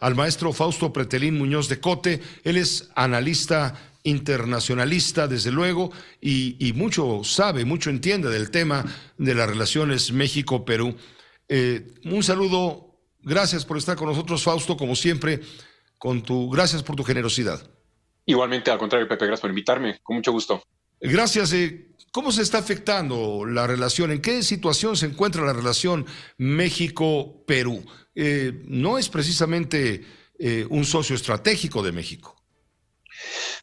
al maestro Fausto Pretelín Muñoz de Cote. Él es analista internacionalista, desde luego, y mucho sabe, mucho entiende del tema de las relaciones México-Perú. Un saludo, gracias por estar con nosotros, Fausto, como siempre, gracias por tu generosidad. Igualmente, al contrario, Pepe, gracias por invitarme, con mucho gusto. Gracias. ¿Cómo se está afectando la relación? ¿En qué situación se encuentra la relación México-Perú? No es precisamente un socio estratégico de México.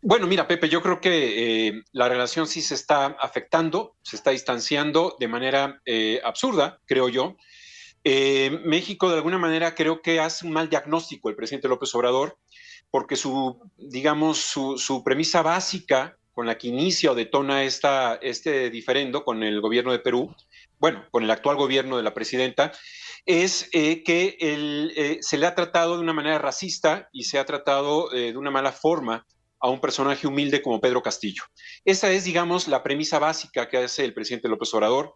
Bueno, mira, Pepe, yo creo que la relación sí se está afectando, se está distanciando de manera absurda, creo yo. México, de alguna manera, creo que hace un mal diagnóstico el presidente López Obrador, porque su premisa básica con la que inicia o detona este diferendo con el gobierno de Perú, bueno, con el actual gobierno de la presidenta, es que se le ha tratado de una manera racista y se ha tratado de una mala forma a un personaje humilde como Pedro Castillo. Esa es, digamos, la premisa básica que hace el presidente López Obrador.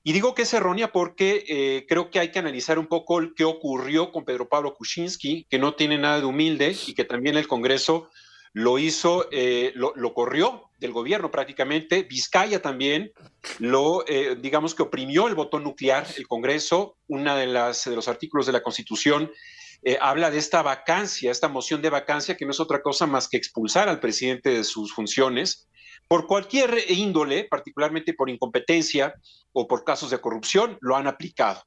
Y digo que es errónea porque creo que hay que analizar un poco qué ocurrió con Pedro Pablo Kuczynski, que no tiene nada de humilde y que también el Congreso lo hizo, lo corrió del gobierno prácticamente. Vizcaya también digamos que oprimió el botón nuclear, el Congreso. Uno de los artículos de la Constitución habla de esta vacancia, esta moción de vacancia, que no es otra cosa más que expulsar al presidente de sus funciones por cualquier índole, particularmente por incompetencia o por casos de corrupción, lo han aplicado.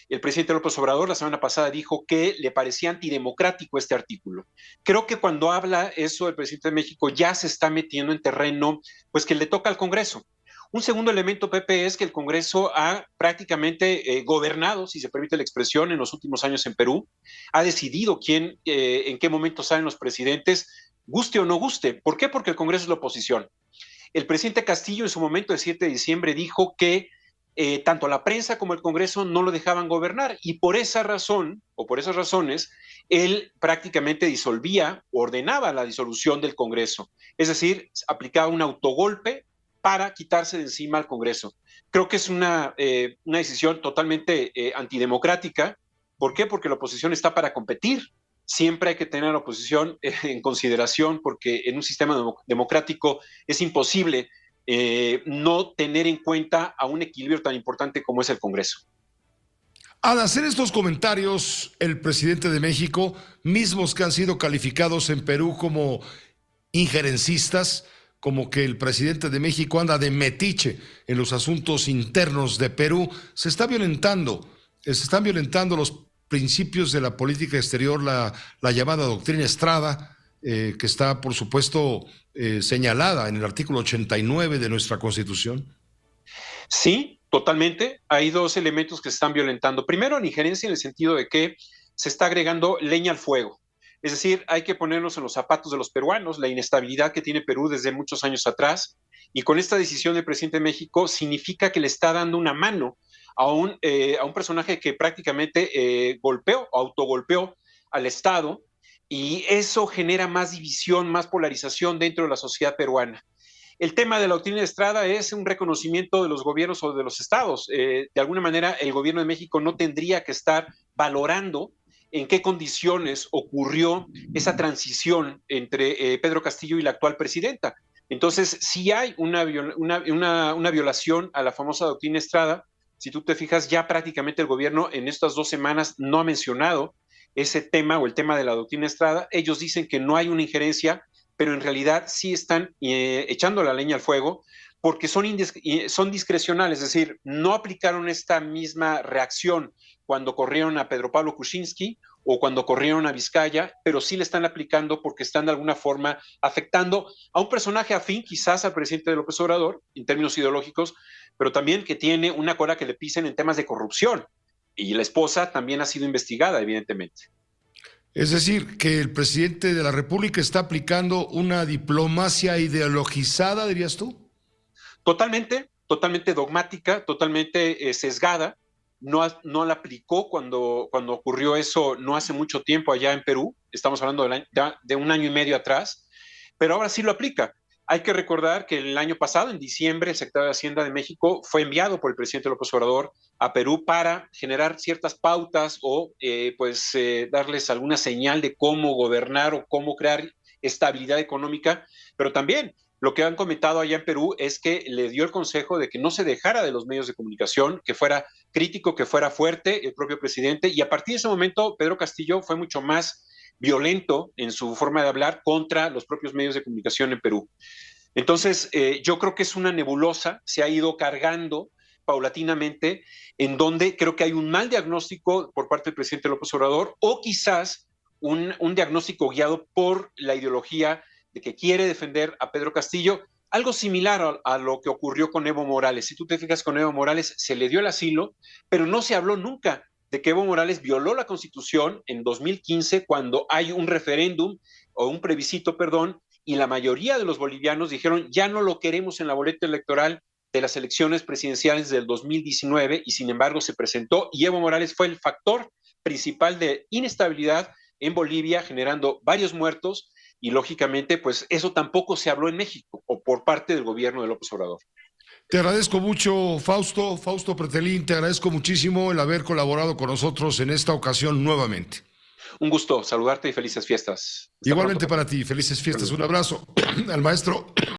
El presidente López Obrador la semana pasada dijo que le parecía antidemocrático este artículo. Creo que cuando habla eso el presidente de México ya se está metiendo en terreno pues que le toca al Congreso. Un segundo elemento, Pepe, es que el Congreso ha prácticamente gobernado, si se permite la expresión, en los últimos años en Perú. Ha decidido en qué momento salen los presidentes, guste o no guste. ¿Por qué? Porque el Congreso es la oposición. El presidente Castillo en su momento, el 7 de diciembre, dijo que tanto la prensa como el Congreso no lo dejaban gobernar y por esa razón, o por esas razones, él prácticamente disolvía, ordenaba la disolución del Congreso. Es decir, aplicaba un autogolpe para quitarse de encima al Congreso. Creo que es una decisión totalmente antidemocrática. ¿Por qué? Porque la oposición está para competir. Siempre hay que tener a la oposición en consideración porque en un sistema democrático es imposible no tener en cuenta a un equilibrio tan importante como es el Congreso. Al hacer estos comentarios, el presidente de México, mismos que han sido calificados en Perú como injerencistas, como que el presidente de México anda de metiche en los asuntos internos de Perú, se están violentando los principios de la política exterior, la llamada doctrina Estrada, que está, por supuesto, señalada en el artículo 89 de nuestra Constitución. Sí, totalmente. Hay dos elementos que se están violentando. Primero, la injerencia en el sentido de que se está agregando leña al fuego. Es decir, hay que ponernos en los zapatos de los peruanos, la inestabilidad que tiene Perú desde muchos años atrás, y con esta decisión del presidente de México significa que le está dando una mano a un personaje que prácticamente autogolpeó al Estado, y eso genera más división, más polarización dentro de la sociedad peruana. El tema de la doctrina de Estrada es un reconocimiento de los gobiernos o de los estados. De alguna manera, el gobierno de México no tendría que estar valorando en qué condiciones ocurrió esa transición entre Pedro Castillo y la actual presidenta. Entonces, sí hay una violación a la famosa doctrina Estrada. Si tú te fijas, ya prácticamente el gobierno en estas 2 semanas no ha mencionado ese tema o el tema de la doctrina Estrada. Ellos dicen que no hay una injerencia, pero en realidad sí están echando la leña al fuego porque son discrecionales, es decir, no aplicaron esta misma reacción cuando corrieron a Pedro Pablo Kuczynski o cuando corrieron a Vizcaya, pero sí le están aplicando porque están de alguna forma afectando a un personaje afín quizás al presidente López Obrador en términos ideológicos, pero también que tiene una cola que le pisen en temas de corrupción. Y la esposa también ha sido investigada, evidentemente. Es decir, que el presidente de la República está aplicando una diplomacia ideologizada, dirías tú. Totalmente dogmática, totalmente sesgada. No la aplicó cuando ocurrió eso no hace mucho tiempo allá en Perú. Estamos hablando de 1 año y medio atrás, pero ahora sí lo aplica. Hay que recordar que el año pasado, en diciembre, el secretario de Hacienda de México fue enviado por el presidente López Obrador a Perú para generar ciertas pautas o darles alguna señal de cómo gobernar o cómo crear estabilidad económica, pero también lo que han comentado allá en Perú es que le dio el consejo de que no se dejara de los medios de comunicación, que fuera crítico, que fuera fuerte el propio presidente, y a partir de ese momento Pedro Castillo fue mucho más violento en su forma de hablar contra los propios medios de comunicación en Perú. Entonces, yo creo que es una nebulosa, se ha ido cargando paulatinamente, en donde creo que hay un mal diagnóstico por parte del presidente López Obrador, o quizás un diagnóstico guiado por la ideología de que quiere defender a Pedro Castillo, algo similar a lo que ocurrió con Evo Morales. Si tú te fijas, con Evo Morales se le dio el asilo, pero no se habló nunca de que Evo Morales violó la Constitución en 2015 cuando hay un referéndum o un plebiscito, perdón, y la mayoría de los bolivianos dijeron ya no lo queremos en la boleta electoral de las elecciones presidenciales del 2019 y sin embargo se presentó y Evo Morales fue el factor principal de inestabilidad en Bolivia, generando varios muertos y lógicamente pues eso tampoco se habló en México o por parte del gobierno de López Obrador. Te agradezco mucho, Fausto Pretelín, te agradezco muchísimo el haber colaborado con nosotros en esta ocasión nuevamente. Un gusto saludarte y felices fiestas. Igualmente para ti, felices fiestas. Un abrazo al maestro